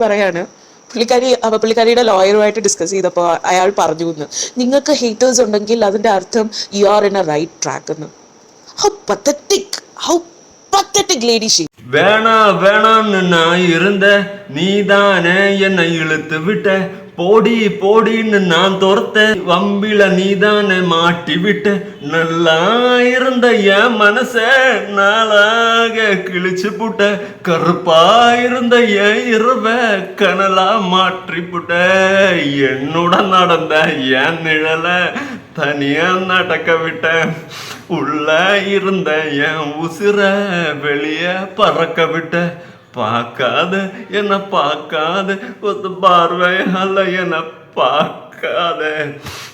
പറയാണ് പുള്ളിക്കാരിയുടെ ലോയറുമായിട്ട് ഡിസ്കസ് ചെയ്തപ്പോൾ അയാൾ പറഞ്ഞു എന്ന്, നിങ്ങൾക്ക് ഹേറ്റേഴ്സ് ഉണ്ടെങ്കിൽ അതിൻ്റെ അർത്ഥം you are in a right track എന്ന്. How pathetic lady she. வேணான்னு நான் இருந்த நீதானே என்னை இழுத்து விட்ட, போடி போடின்னு நான் துரத்த, வம்பில நீதானே மாட்டி விட்ட, நல்லா இருந்த என் மனச நாளாக கிழிச்சு புட்ட, கருப்பா இருந்த என் இரவ கனலா மாற்றி புட்ட, என்னுடன் நடந்த என் நிழல தனியா நடக்க விட்ட, உள்ள இருந்த என் உசிர வெளிய பறக்க விட்ட, பார்க்காத என்ன பார்க்காத ஒரு பார்வையால என்ன பார்க்காத,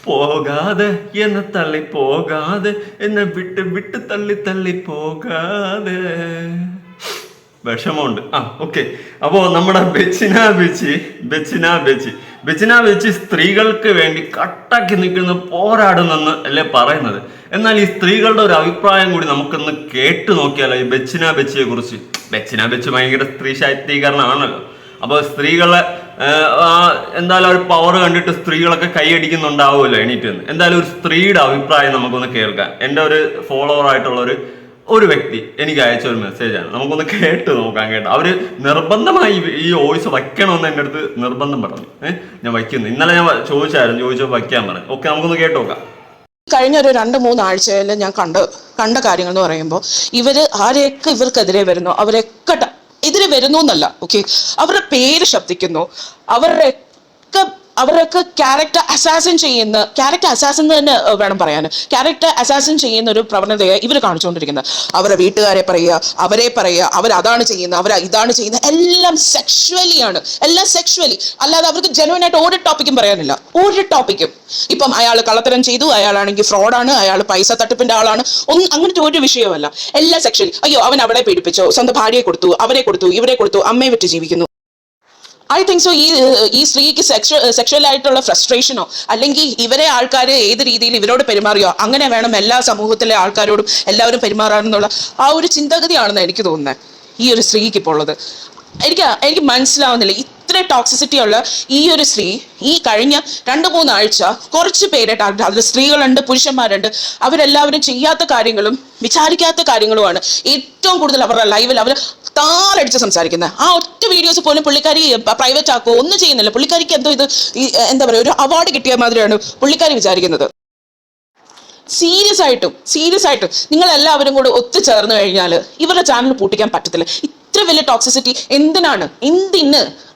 போகாத என்ன தள்ளி போகாத, என்ன விட்டு விட்டு தள்ளி தள்ளி போகாத. വിഷമമുണ്ട്. ഓക്കെ. അപ്പോൾ നമ്മുടെ ബെച്ചിന ബെച്ചി സ്ത്രീകൾക്ക് വേണ്ടി കട്ടക്ക് നിൽക്കുന്ന പോരാടുന്നെന്ന് അല്ലേ പറയുന്നത്. എന്നാൽ ഈ സ്ത്രീകളുടെ ഒരു അഭിപ്രായം കൂടി നമുക്കൊന്ന് കേട്ടു നോക്കിയാലോ ഈ ബെച്ചിനെ കുറിച്ച്. ബെച്ച് ഭയങ്കര സ്ത്രീ ശാക്തീകരണമാണല്ലോ. അപ്പോൾ സ്ത്രീകളെ എന്തായാലും ഒരു പവർ കണ്ടിട്ട് സ്ത്രീകളൊക്കെ കൈയടിക്കുന്നുണ്ടാവുമല്ലോ എണീറ്റ് നിന്ന്. എന്തായാലും ഒരു സ്ത്രീയുടെ അഭിപ്രായം നമുക്കൊന്ന് കേൾക്കാം. എൻ്റെ ഒരു ഫോളോവർ ആയിട്ടുള്ള ഒരു വ്യക്തി എനിക്ക് അയച്ച ഒരു മെസ്സേജാണ്. നമുക്കൊന്ന് കേട്ട് നോക്കാം. അവര് നിർബന്ധമായി ഈ വോയിസ് വയ്ക്കണമെന്ന് എൻ്റെ അടുത്ത് നിർബന്ധം പറഞ്ഞു. ഞാൻ വയ്ക്കുന്നു. ഇന്നലെ ഞാൻ ചോദിച്ചപ്പോൾ വയ്ക്കാൻ പറഞ്ഞു. ഓക്കെ, നമുക്കൊന്ന് കേട്ട് നോക്കാം. കഴിഞ്ഞ ഒരു 2-3 ആഴ്ചയിൽ ഞാൻ കണ്ട കാര്യങ്ങൾ എന്ന് പറയുമ്പോൾ ആരെയൊക്കെ ഇവർക്കെതിരെ വരുന്നു, അവരൊക്കെ എതിരെ വരുന്നു എന്നല്ല, ഓക്കെ, അവരുടെ പേര് ശബ്ദിക്കുന്നു, അവരൊക്കെ ക്യാരക്ടർ അസാസിൻ തന്നെ വേണം പറയാൻ. ക്യാരക്ടർ അസാസിൻ ചെയ്യുന്ന ഒരു പ്രവണതയെ ഇവർ കാണിച്ചുകൊണ്ടിരിക്കുന്നത്. അവരുടെ വീട്ടുകാരെ പറയുക, അവരെ പറയുക, അവരതാണ് ചെയ്യുന്നത്, ഇതാണ് ചെയ്യുന്നത്, എല്ലാം സെക്ഷുവലി അല്ലാതെ അവർക്ക് ജെനുവൻ ആയിട്ട് ഒരു ടോപ്പിക്കും പറയാനില്ല. ഒരു ടോപ്പിക്കും. ഇപ്പം അയാൾ കള്ളത്തരം ചെയ്തു, അയാളാണെങ്കിൽ ഫ്രോഡാണ്, അയാൾ പൈസ തട്ടിപ്പിന്റെ ആളാണ്, അങ്ങനത്തെ ഒരു വിഷയമല്ല. എല്ലാം സെക്ഷലി. അയ്യോ, അവൻ അവളെ പീഡിപ്പിച്ചോ, സ്വന്തം ഭാര്യയെ കൊടുത്തു, അവരെ കൊടുത്തു, ഇവരെ കൊടുത്തു, അമ്മയെ വിട്ട് ജീവിക്കുന്നു. ഐ തിങ്ക് സോ ഈ സ്ത്രീക്ക് സെക്ഷൽ ആയിട്ടുള്ള ഫ്രസ്ട്രേഷനോ അല്ലെങ്കിൽ ഇവരെ ആൾക്കാർ ഏത് രീതിയിൽ ഇവരോട് പെരുമാറിയോ അങ്ങനെ വേണം എല്ലാ സമൂഹത്തിലെ ആൾക്കാരോടും എല്ലാവരും പെരുമാറാനെന്നുള്ള ആ ഒരു ചിന്താഗതിയാണെന്ന് എനിക്ക് തോന്നുന്നത് ഈ ഒരു സ്ത്രീക്ക് ഇപ്പോൾ ഉള്ളത്. എനിക്ക് മനസ്സിലാവുന്നില്ല. ഇത്ര ടോക്സിസിറ്റി ഉള്ള ഈ ഒരു സ്ത്രീ ഈ കഴിഞ്ഞ 2-3 ആഴ്ച കുറച്ച് പേരെ അതിൽ സ്ത്രീകളുണ്ട്, പുരുഷന്മാരുണ്ട്, അവരെല്ലാവരും ചെയ്യാത്ത കാര്യങ്ങളും വിചാരിക്കാത്ത കാര്യങ്ങളുമാണ് ഏറ്റവും കൂടുതൽ അവരുടെ ലൈവിൽ അവർ താറടിച്ച് സംസാരിക്കുന്നത്. ആ ഒറ്റ വീഡിയോസ് പോലും പുള്ളിക്കാരി പ്രൈവറ്റ് ആക്കോ ഒന്നും ചെയ്യുന്നില്ല. പുള്ളിക്കാരിക്ക് എന്തോ എന്താ പറയുക, ഒരു അവാർഡ് കിട്ടിയ മാതിരിയാണ് പുള്ളിക്കാരി വിചാരിക്കുന്നത്. സീരിയസ് ആയിട്ടും നിങ്ങൾ എല്ലാവരും കൂടെ ഒത്തുചേർന്ന് കഴിഞ്ഞാൽ ഇവരുടെ ചാനൽ പൂട്ടിക്കാൻ പറ്റത്തില്ല. ഇത്ര വലിയ ടോക്സിസിറ്റി എന്തിന്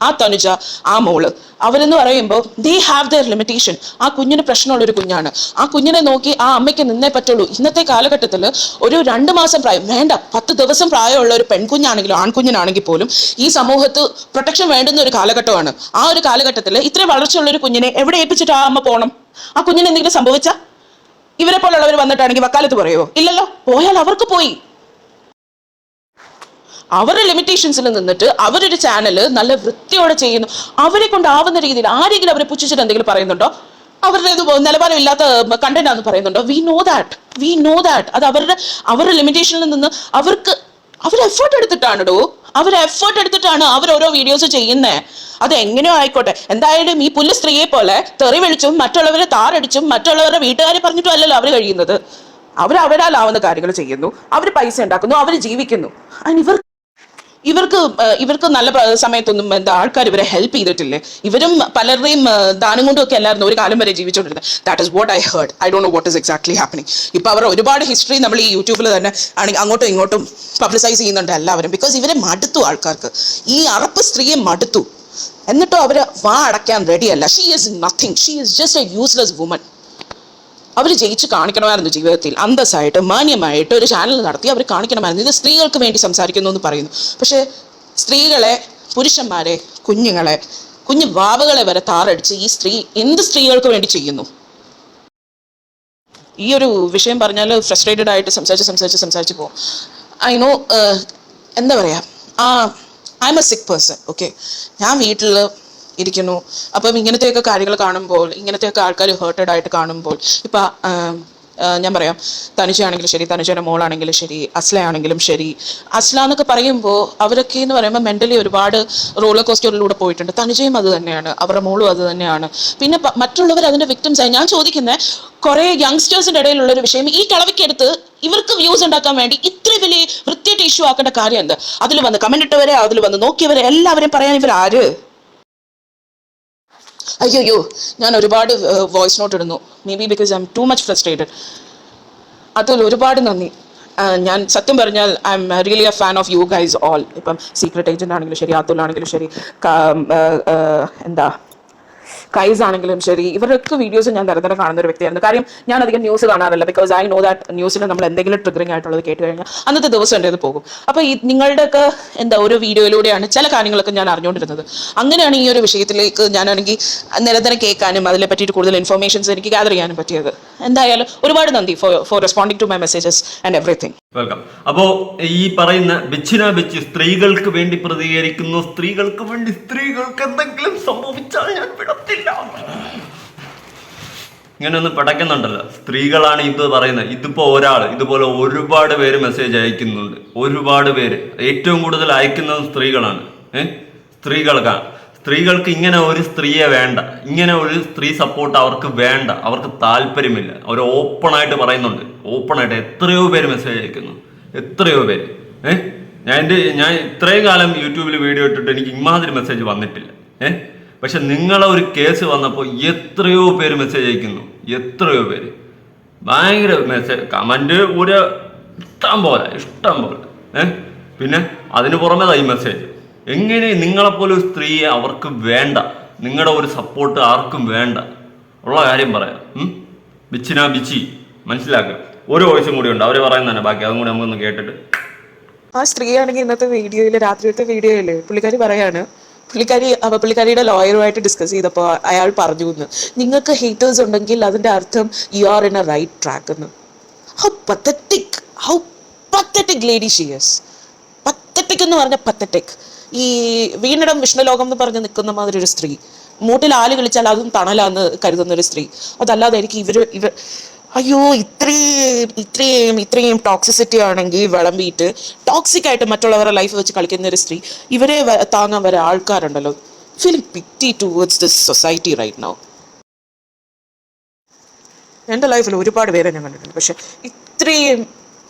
ആ തനുജ, ആ മോള്, അവരെന്ന് പറയുമ്പോൾ ദേ ഹാവ് ദെയർ ലിമിറ്റേഷൻ. ആ കുഞ്ഞിന് പ്രശ്നമുള്ളൊരു കുഞ്ഞാണ്. ആ കുഞ്ഞിനെ നോക്കി ആ അമ്മയ്ക്ക് നിന്നേ പറ്റുള്ളൂ. ഇന്നത്തെ കാലഘട്ടത്തിൽ ഒരു 2 മാസം പ്രായം വേണ്ട, 10 ദിവസം പ്രായമുള്ള ഒരു പെൺകുഞ്ഞാണെങ്കിലും ആൺകുഞ്ഞിനാണെങ്കിൽ പോലും ഈ സമൂഹത്ത് പ്രൊട്ടക്ഷൻ വേണ്ടുന്ന ഒരു കാലഘട്ടമാണ്. ആ ഒരു കാലഘട്ടത്തിൽ ഇത്ര വളർച്ചയുള്ള ഒരു കുഞ്ഞിനെ എവിടെ ഏൽപ്പിച്ചിട്ട് ആ അമ്മ പോകണം? ആ കുഞ്ഞിന് എന്തെങ്കിലും സംഭവിച്ചാൽ ഇവരെ പോലുള്ളവർ വന്നിട്ടാണെങ്കിൽ വക്കാലത്ത് പറയുമോ? ഇല്ലല്ലോ. പോയാൽ അവർക്ക് പോയി. അവരുടെ ലിമിറ്റേഷൻസിൽ നിന്നിട്ട് അവരൊരു ചാനല് നല്ല വൃത്തിയോടെ ചെയ്യുന്നു. അവരെ കൊണ്ടാവുന്ന രീതിയിൽ ആരെങ്കിലും അവരെ പുച്ഛിച്ചിട്ട് എന്തെങ്കിലും പറയുന്നുണ്ടോ? അവരുടെ നിലവാരമില്ലാത്ത കണ്ടന്റ് ആണെന്ന് പറയുന്നുണ്ടോ? We know that. അത് അവരുടെ ലിമിറ്റേഷനിൽ നിന്ന് അവർ എഫേർട്ട് എടുത്തിട്ടാണ് അവർ ഓരോ വീഡിയോസ് ചെയ്യുന്നത്. അത് എങ്ങനെയോ ആയിക്കോട്ടെ. എന്തായാലും ഈ പുല്ല് സ്ത്രീയെ പോലെ തെറി വിളിച്ചും മറ്റുള്ളവരെ താറടിച്ചും മറ്റുള്ളവരുടെ വീട്ടുകാരെ പറഞ്ഞിട്ടും അല്ലല്ലോ അവർ കഴിയുന്നത്. അവരാലാവുന്ന കാര്യങ്ങൾ ചെയ്യുന്നു, അവർ പൈസ ഉണ്ടാക്കുന്നു, അവർ ജീവിക്കുന്നു. ഇവർക്ക് നല്ല സമയത്തൊന്നും ആൾക്കാർ ഇവരെ ഹെൽപ്പ് ചെയ്തിട്ടില്ലേ? ഇവരും പലരുടെയും ദാനം കൊണ്ടും ഒക്കെ അല്ലായിരുന്നു ഒരു കാലം വരെ ജീവിച്ചുകൊണ്ടിരുന്നത്. That is what I heard. I don't know what is exactly happening. ഇപ്പൊ അവർ ഒരുപാട് ഹിസ്റ്ററി നമ്മൾ ഈ യൂട്യൂബിൽ തന്നെ ആണെങ്കിൽ അങ്ങോട്ടും ഇങ്ങോട്ടും പബ്ലിസൈസ് ചെയ്യുന്നുണ്ട് എല്ലാവരും. ബിക്കോസ് ഇവരെ മടുത്തു, ആൾക്കാർക്ക് ഈ അറപ്പ് സ്ത്രീയെ മടുത്തു. എന്നിട്ടോ അവര് അടയ്ക്കാൻ റെഡിയല്ല. She is nothing. She is just a useless woman. അവർ ജയിച്ച് കാണിക്കണമായിരുന്നു ജീവിതത്തിൽ. അന്തസ്സായിട്ട് മാന്യമായിട്ട് ഒരു ചാനൽ നടത്തി അവർ കാണിക്കണമായിരുന്നു. ഇത് സ്ത്രീകൾക്ക് വേണ്ടി സംസാരിക്കുന്നു എന്ന് പറയുന്നു. പക്ഷെ സ്ത്രീകളെ, പുരുഷന്മാരെ, കുഞ്ഞു വാവകളെ വരെ താറടിച്ച് ഈ സ്ത്രീ എന്ത് സ്ത്രീകൾക്ക് വേണ്ടി ചെയ്യുന്നു? ഈ ഒരു വിഷയം പറഞ്ഞാൽ ഫ്രസ്ട്രേറ്റഡ് ആയിട്ട് സംസാരിച്ച് പോകും. ഐ നോ, എന്താ പറയുക, ഐ എം എ സിക്ക് പേഴ്സൺ. ഓക്കെ, ഞാൻ വീട്ടിൽ ഇരിക്കുന്നു. അപ്പം ഇങ്ങനത്തെയൊക്കെ കാര്യങ്ങൾ കാണുമ്പോൾ, ഇങ്ങനത്തെയൊക്കെ ആൾക്കാർ ഹേർട്ടഡ് ആയിട്ട് കാണുമ്പോൾ, ഇപ്പം ഞാൻ പറയാം, തനുജയാണെങ്കിലും ശരി, തനുജയുടെ മോളാണെങ്കിലും ശരി, അസ്ലയാണെങ്കിലും ശരി. അസ്ല എന്നൊക്കെ പറയുമ്പോൾ അവരൊക്കെ എന്ന് പറയുമ്പോൾ മെൻ്റലി ഒരുപാട് റോളർ കോസ്റ്ററിലൂടെ പോയിട്ടുണ്ട്. തനുജയും അത് തന്നെയാണ്, അവരുടെ മോളും അത് തന്നെയാണ്. പിന്നെ മറ്റുള്ളവർ അതിൻ്റെ വിക്ടിംസ് ആയി. ഞാൻ ചോദിക്കുന്നത്, കുറേ യങ്സ്റ്റേഴ്സിൻ്റെ ഇടയിലുള്ള ഒരു വിഷയം ഈ കളവയ്ക്കെടുത്ത് ഇവർക്ക് വ്യൂസ് ഉണ്ടാക്കാൻ വേണ്ടി ഇത്ര വലിയ വൃത്തിയായിട്ട് ഇഷ്യൂ ആക്കേണ്ട കാര്യം എന്ത്? അതിൽ വന്ന് കമന്റ് ഇട്ടവരെ, അതിൽ വന്ന് നോക്കിയവരെ എല്ലാവരെയും പറയാൻ ഇവർ ആര്? അയ്യോ, ഞാൻ ഒരുപാട് വോയിസ് നോട്ട് ഇടുന്നു. May be because I M too much frustrated. അതിൽ ഒരുപാട് നന്ദി. ഞാൻ സത്യം പറഞ്ഞാൽ I am really A fan of you guys all. ഇപ്പം സീക്രട്ട് ഏജന്റ് ആണെങ്കിലും ശരി, അതുൽ ആണെങ്കിലും ശരി, എന്താ കൈസ് ആണെങ്കിലും ശരി, ഇവരൊക്കെ വീഡിയോസ് ഞാൻ നിരന്തരം കാണുന്ന ഒരു വ്യക്തിയായിരുന്നു. കാര്യം ഞാൻ അധികം ന്യൂസ് കാണാറില്ല. ബിക്കോസ് ഐ നോ ദാറ്റ് ന്യൂസിൽ നമ്മൾ എന്തെങ്കിലും ട്രിഗറിങ് ആയിട്ടുള്ളത് കേട്ട് കഴിഞ്ഞാൽ അന്നത്തെ ദിവസം എൻ്റെ അത് പോകും. അപ്പോൾ ഈ നിങ്ങളുടെയൊക്കെ ഒരു വീഡിയോയിലൂടെയാണ് ചില കാര്യങ്ങളൊക്കെ ഞാൻ അറിഞ്ഞുകൊണ്ടിരുന്നത്. അങ്ങനെയാണ് ഈ ഒരു വിഷയത്തിലേക്ക് ഞാനാണെങ്കിൽ നിരന്തരം കേൾക്കാനും അതിനെ പറ്റിയിട്ട് കൂടുതൽ ഇൻഫർമേഷൻസ് എനിക്ക് ഗ്യാദർ ചെയ്യാനും പറ്റിയത്. എന്തായാലും ഒരുപാട് നന്ദി for responding to my messages and everything. Welcome. അപ്പോ ഈ പറയുന്ന ബെച്ചിന ബെച്ചി സ്ത്രീകൾക്ക് വേണ്ടി പ്രതികരിക്കുന്നു. സ്ത്രീകൾക്ക് വേണ്ടി സ്ത്രീകൾക്ക് എന്തെങ്കിലും സംഭവിച്ചാൽ ഞാൻ വിടത്തില്ല. ഇങ്ങനെ ഒന്ന് പടക്കുന്നുണ്ടല്ലോ. സ്ത്രീകളാണ് ഇത് പറയുന്നത്. ഇതിപ്പോ ഒരാൾ ഇതുപോലെ ഒരുപാട് പേര് മെസ്സേജ് അയക്കുന്നുണ്ട്. ഒരുപാട് പേര്, ഏറ്റവും കൂടുതൽ അയക്കുന്നത് സ്ത്രീകളാണ്. സ്ത്രീകൾക്കാണ്. സ്ത്രീകൾക്ക് ഇങ്ങനെ ഒരു സ്ത്രീയെ വേണ്ട, ഇങ്ങനെ ഒരു സ്ത്രീ സപ്പോർട്ട് അവർക്ക് വേണ്ട, അവർക്ക് താല്പര്യമില്ല. അവർ ഓപ്പണായിട്ട് പറയുന്നുണ്ട്. ഓപ്പണായിട്ട് എത്രയോ പേര് മെസ്സേജ് അയക്കുന്നു, എത്രയോ പേര്. ഞാൻ ഇത്രയും കാലം യൂട്യൂബിൽ വീഡിയോ ഇട്ടിട്ട് എനിക്ക് ഇമാതിരി മെസ്സേജ് വന്നിട്ടില്ല. പക്ഷെ നിങ്ങളെ ഒരു കേസ് വന്നപ്പോൾ എത്രയോ പേര് മെസ്സേജ് അയക്കുന്നു, എത്രയോ പേര്. ഭയങ്കര മെസ്സേജ്, കമന്റ് ഒരു ഇഷ്ടം പോലെ. പിന്നെ അതിന് പുറമെ ഈ മെസ്സേജ്. എങ്ങനെ നിങ്ങളെപ്പോലെ ഒരു സ്ത്രീയെ അവർക്ക് വേണ്ട, നിങ്ങളുടെ ഒരു സപ്പോർട്ട് ആർക്കും വേണ്ട. ഉള്ള കാര്യം പറയാം. ബിച്ചിന ബിച്ചി മനസ്സിലാക്കുക. ഒരു വോയിസും കൂടി ഉണ്ട്, അവർ പറയുന്നതന്നെ. ബാക്കി അതും കൂടി നമുക്കൊന്ന് കേട്ടിട്ട്. ആ സ്ത്രീയാണെങ്കിൽ ഇന്നത്തെ വീഡിയോയിൽ, രാത്രിയത്തെ വീഡിയോയിൽ പുള്ളിക്കാരി പറയാണ്, പുള്ളിക്കാരിയുടെ ലോയറുമായിട്ട് ഡിസ്കസ് ചെയ്തപ്പോൾ അയാൾ പറഞ്ഞു എന്ന്, നിങ്ങൾക്ക് ഹേറ്റേഴ്സ് ഉണ്ടെങ്കിൽ അതിൻ്റെ അർത്ഥം you are in a right track എന്ന്. How pathetic lady she is. Pathetic എന്ന് പറഞ്ഞാൽ പത്തറ്റിക്. ഈ വീണിടം വിഷ്ണുലോകം എന്ന് പറഞ്ഞ് നിൽക്കുന്ന മാതിരി ഒരു സ്ത്രീ, മൂട്ടിൽ ആല് കളിച്ചാൽ അതും തണലാന്ന് കരുതുന്ന ഒരു സ്ത്രീ. അതല്ലാതെ എനിക്ക് ഇവർ അയ്യോ ഇത്രയും ടോക്സിസിറ്റി ആണെങ്കിൽ വിളമ്പിയിട്ട് ടോക്സിക് ആയിട്ട് മറ്റുള്ളവരുടെ ലൈഫ് വെച്ച് കളിക്കുന്ന ഒരു സ്ത്രീ, ഇവരെ താങ്ങാൻ വരെ ആൾക്കാരുണ്ടല്ലോ. Feeling pity towards this society right now. എൻ്റെ ലൈഫിൽ ഒരുപാട് പേരെ ഞാൻ കണ്ടിട്ടുണ്ട്. പക്ഷെ ഇത്രയും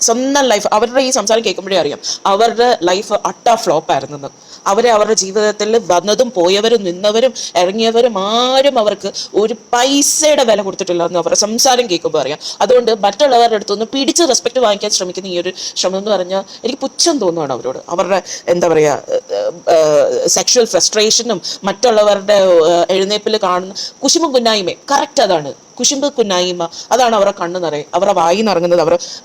സ്വന്തം ലൈഫ്, അവരുടെ ഈ സംസാരം കേൾക്കുമ്പോഴേ അറിയാം അവരുടെ ലൈഫ് ഫ്ലോപ്പായിരുന്നെന്ന്. അവരുടെ ജീവിതത്തിൽ വന്നതും പോയവരും നിന്നവരും ഇറങ്ങിയവരും ആരും അവർക്ക് ഒരു പൈസയുടെ വില കൊടുത്തിട്ടില്ല എന്ന് അവരുടെ സംസാരം കേൾക്കുമ്പോൾ അറിയാം. അതുകൊണ്ട് മറ്റുള്ളവരുടെ അടുത്തൊന്ന് പിടിച്ച് റെസ്പെക്ട് വാങ്ങിക്കാൻ ശ്രമിക്കുന്ന ഈ ഒരു ശ്രമം എന്ന് പറഞ്ഞാൽ എനിക്ക് പുച്ഛം തോന്നുകയാണ് അവരോട്. അവരുടെ സെക്ഷൽ ഫ്രസ്ട്രേഷനും മറ്റുള്ളവരുടെ എഴുന്നേപ്പിൽ കാണുന്ന കുശുമ്പും കുന്നായ്മയും കറക്റ്റ് അതാണ്. കുശുമ്പ് കുന്നായ്മ അതാണ് അവരുടെ കണ്ണ് നിറയെ, അവരുടെ വായി നിറങ്ങുന്നത്.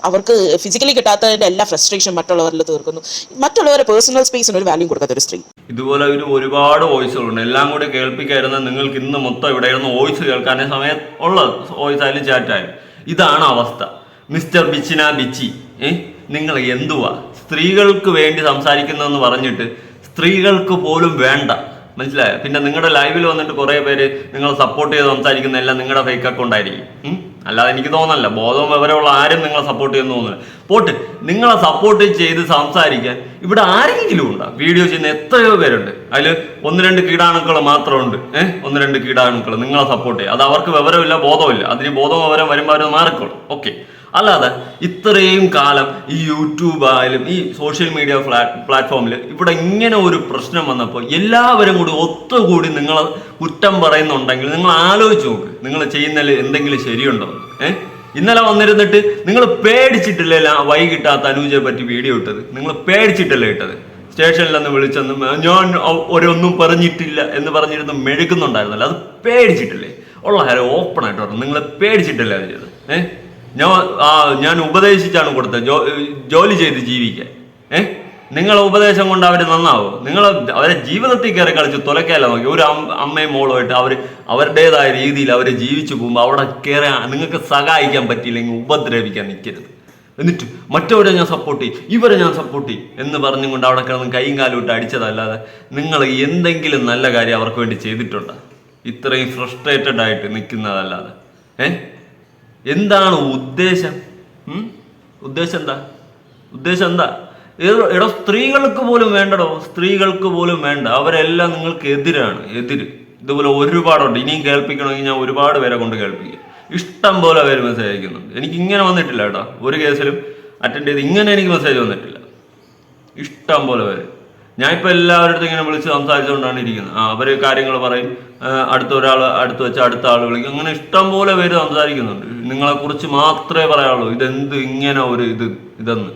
അവർക്ക് ഫിസിക്കലി കിട്ടാത്തതിന്റെ എല്ലാ ഫ്രസ്ട്രേഷൻ മറ്റുള്ളവരിൽ തീർക്കുന്നു. മറ്റുള്ളവരുടെ പേഴ്സണൽ സ്പേസിന് ഒരു വാല്യൂ കൊടുക്കാത്ത ഒരു സ്ത്രീ. ഇതുപോലെ ഒരുപാട് വോയിസുകളുണ്ട്. എല്ലാം കൂടി കേൾപ്പിക്കായിരുന്ന നിങ്ങൾക്ക് ഇന്ന് മൊത്തം ഇവിടെ ഇരുന്ന് വോയിസ് കേൾക്കാനേ സമയം ഉള്ള വോയിസ് ആയാലും ചാറ്റായാലും. ഇതാണ് അവസ്ഥ. മിസ്റ്റർ ബിച്ചിന ബിച്ചി, നിങ്ങൾ എന്തുവാ സ്ത്രീകൾക്ക് വേണ്ടി സംസാരിക്കുന്നതെന്ന് പറഞ്ഞിട്ട് സ്ത്രീകൾക്ക് പോലും വേണ്ട, മനസ്സിലായോ? പിന്നെ നിങ്ങളുടെ ലൈവിൽ വന്നിട്ട് കുറേ പേര് നിങ്ങൾ സപ്പോർട്ട് ചെയ്ത് സംസാരിക്കുന്ന എല്ലാം നിങ്ങളുടെ ഫേക്ക് അക്കൗണ്ട് ആയിരിക്കും. അല്ലാതെ എനിക്ക് തോന്നല്ല, ബോധവും വിവരമുള്ള ആരും നിങ്ങളെ സപ്പോർട്ട് ചെയ്യുന്ന തോന്നുന്നില്ല. പോട്ട്, നിങ്ങളെ സപ്പോർട്ട് ചെയ്ത് സംസാരിക്കാൻ ഇവിടെ ആരെങ്കിലും ഉണ്ടോ? വീഡിയോ ചെയ്യുന്ന എത്രയോ പേരുണ്ട്. അതിൽ 1-2 കീടാണുക്കൾ മാത്രമുണ്ട്. 1-2 കീടാണുക്കൾ നിങ്ങളെ സപ്പോർട്ട് ചെയ്യുക. അത് അവർക്ക് വിവരമില്ല, ബോധമില്ല. അതിന് ബോധവും വിവരം വരുമ്പോൾ അവർ മാറിക്കോളും. ഓക്കെ. അല്ലാതെ ഇത്രയും കാലം ഈ യൂട്യൂബ് ആയാലും ഈ സോഷ്യൽ മീഡിയ പ്ലാറ്റ്ഫോമിൽ ഇവിടെ ഇങ്ങനെ ഒരു പ്രശ്നം വന്നപ്പോൾ എല്ലാവരും കൂടി ഒത്തുകൂടി നിങ്ങളെ കുറ്റം പറയുന്നുണ്ടെങ്കിൽ നിങ്ങൾ ആലോചിച്ച് നോക്ക്, നിങ്ങൾ ചെയ്യുന്നതിൽ എന്തെങ്കിലും ശരിയുണ്ടോ? ഇന്നലെ വന്നിരുന്നിട്ട് നിങ്ങൾ പേടിച്ചിട്ടില്ലേ വൈകിട്ട് ആ തനൂജയെ പറ്റി വീഡിയോ ഇട്ടത്? നിങ്ങൾ പേടിച്ചിട്ടല്ലേ ഇട്ടത്? സ്റ്റേഷനിലൊന്ന് വിളിച്ചെന്നും ഞാൻ ഒരൊന്നും പറഞ്ഞിട്ടില്ല എന്ന് പറഞ്ഞിരുന്ന് മെഴുകുന്നുണ്ടായിരുന്നല്ലോ. അത് പേടിച്ചിട്ടില്ലേ? ഉള്ള കാര്യം ഓപ്പണായിട്ട് പറഞ്ഞു. നിങ്ങൾ പേടിച്ചിട്ടല്ലേ അത് ചെയ്തത്? ഞാൻ ഉപദേശിച്ചാണ് കൊടുത്തത് ജോലി ചെയ്ത് ജീവിക്കാൻ. നിങ്ങളെ ഉപദേശം കൊണ്ട് അവർ നന്നാവോ? നിങ്ങൾ അവരെ ജീവിതത്തിൽ കയറി കളിച്ച് തുലക്കാല നോക്കി. ഒരു അമ്മയും മോളുമായിട്ട് അവരുടേതായ രീതിയിൽ അവർ ജീവിച്ചു പോകുമ്പോൾ അവിടെ കയറി നിങ്ങൾക്ക് സഹായിക്കാൻ പറ്റിയില്ലെങ്കിൽ ഉപദ്രവിക്കാൻ നിൽക്കരുത്. എന്നിട്ട് മറ്റവരെ ഞാൻ സപ്പോർട്ട് ചെയ്യും, ഇവരെ ഞാൻ സപ്പോർട്ട് ചെയ്യും എന്ന് പറഞ്ഞുകൊണ്ട് അവിടെ കിടന്ന് കൈയും കാലും ഇട്ട് അടിച്ചതല്ലാതെ നിങ്ങൾ എന്തെങ്കിലും നല്ല കാര്യം അവർക്ക് വേണ്ടി ചെയ്തിട്ടുണ്ടോ? ഇത്രയും ഫ്രസ്ട്രേറ്റഡ് ആയിട്ട് നിൽക്കുന്നതല്ലാതെ എന്താണ് ഉദ്ദേശം? ഉദ്ദേശം എന്താ? ഉദ്ദേശം എന്താ? എടോ സ്ത്രീകൾക്ക് പോലും വേണ്ടടോ, സ്ത്രീകൾക്ക് പോലും വേണ്ട. അവരെല്ലാം നിങ്ങൾക്ക് എതിരാണ്, എതിര്. ഇതുപോലെ ഒരുപാടുണ്ട്. ഇനിയും കേൾപ്പിക്കണമെങ്കിൽ ഞാൻ ഒരുപാട് പേരെ കൊണ്ട് കേൾപ്പിക്കും. ഇഷ്ടം പോലെ പേര് മെസ്സേജ് അയക്കുന്നുണ്ട്. എനിക്ക് ഇങ്ങനെ വന്നിട്ടില്ല കേട്ടോ, ഒരു കേസിലും അറ്റൻഡ് ചെയ്ത് ഇങ്ങനെ എനിക്ക് മെസ്സേജ് വന്നിട്ടില്ല. ഇഷ്ടം പോലെ പേര്. ഞാൻ ഇപ്പൊ എല്ലാവരുടെ ഇങ്ങനെ വിളിച്ച് സംസാരിച്ചുകൊണ്ടാണ് ഇരിക്കുന്നത്. അവര് കാര്യങ്ങൾ പറയും, അടുത്ത ഒരാൾ അടുത്ത് വെച്ച് അടുത്ത ആൾ വിളിക്കും. അങ്ങനെ ഇഷ്ടം പോലെ പേര് സംസാരിക്കുന്നുണ്ട്. നിങ്ങളെ കുറിച്ച് മാത്രമേ പറയാനുള്ളൂ. ഇതെന്ത് ഇങ്ങനെ ഒരു ഇതെന്ന്.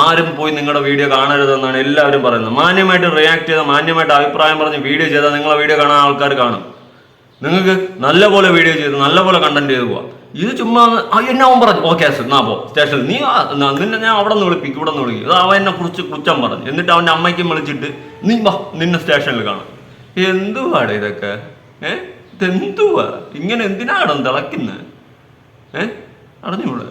ആരും പോയി നിങ്ങളുടെ വീഡിയോ കാണരുതെന്നാണ് എല്ലാവരും പറയുന്നത്. മാന്യമായിട്ട് റിയാക്ട് ചെയ്താൽ, മാന്യമായിട്ട് അഭിപ്രായം പറഞ്ഞ് വീഡിയോ ചെയ്താൽ നിങ്ങളെ വീഡിയോ കാണാൻ ആൾക്കാർ കാണും. നിങ്ങൾക്ക് നല്ലപോലെ വീഡിയോ ചെയ്ത് നല്ലപോലെ കണ്ടന്റ് ചെയ്ത് പോവാം. ഇത് ചുമ്മാ എന്നെ അവൻ പറഞ്ഞു ഓക്കെ എന്നാ പോ സ്റ്റേഷനിൽ നീ നിന്നെ ഞാൻ അവിടെ നിന്ന് വിളിപ്പിക്കും, ഇവിടെ നിന്ന് വിളിക്കും. അവൻ എന്നെ കുറിച്ച് കുറ്റം പറഞ്ഞു. എന്നിട്ട് അവൻ്റെ അമ്മയ്ക്കും വിളിച്ചിട്ട് നീ വാ നിന്നെ സ്റ്റേഷനിൽ കാണാം. എന്തുവാടെ ഇതൊക്കെ? ഇതെന്തുവാ ഇങ്ങനെ? എന്തിനാണ് തിളക്കുന്നത്? അറിഞ്ഞൂടാ.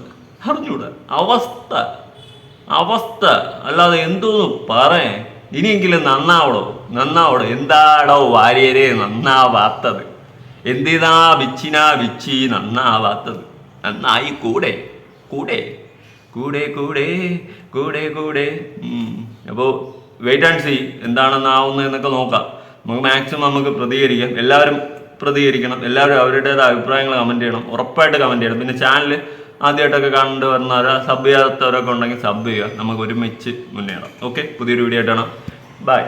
അവസ്ഥ അല്ലാതെ എന്തോന്ന് പറയേ. ഇനിയെങ്കിലും നന്നാവടോ. എന്താടോ വാര്യരെ നന്നാവാത്തത്? എന്തിനാ ബിച്ചി നന്നാവാത്തത്? നന്നായി കൂടെ. അപ്പോൾ വെയിറ്റ് ആൻഡ് സീ എന്താണെന്നാവുന്നത് എന്നൊക്കെ നോക്കാം. നമുക്ക് മാക്സിമം നമുക്ക് പ്രതികരിക്കാം. എല്ലാവരും പ്രതികരിക്കണം. എല്ലാവരും അവരുടേതായ അഭിപ്രായങ്ങൾ കമൻറ്റ് ചെയ്യണം. ഉറപ്പായിട്ട് കമൻറ്റ് ചെയ്യണം. പിന്നെ ചാനൽ ആദ്യമായിട്ടൊക്കെ കണ്ടു വരുന്നവരോ സബ് ചെയ്യാത്തവരൊക്കെ ഉണ്ടെങ്കിൽ സബ് ചെയ്യുക. നമുക്ക് ഒരുമിച്ച് മുന്നേറാം. ഓക്കെ, പുതിയൊരു വീഡിയോ ആയിട്ടാണ്. ബൈ.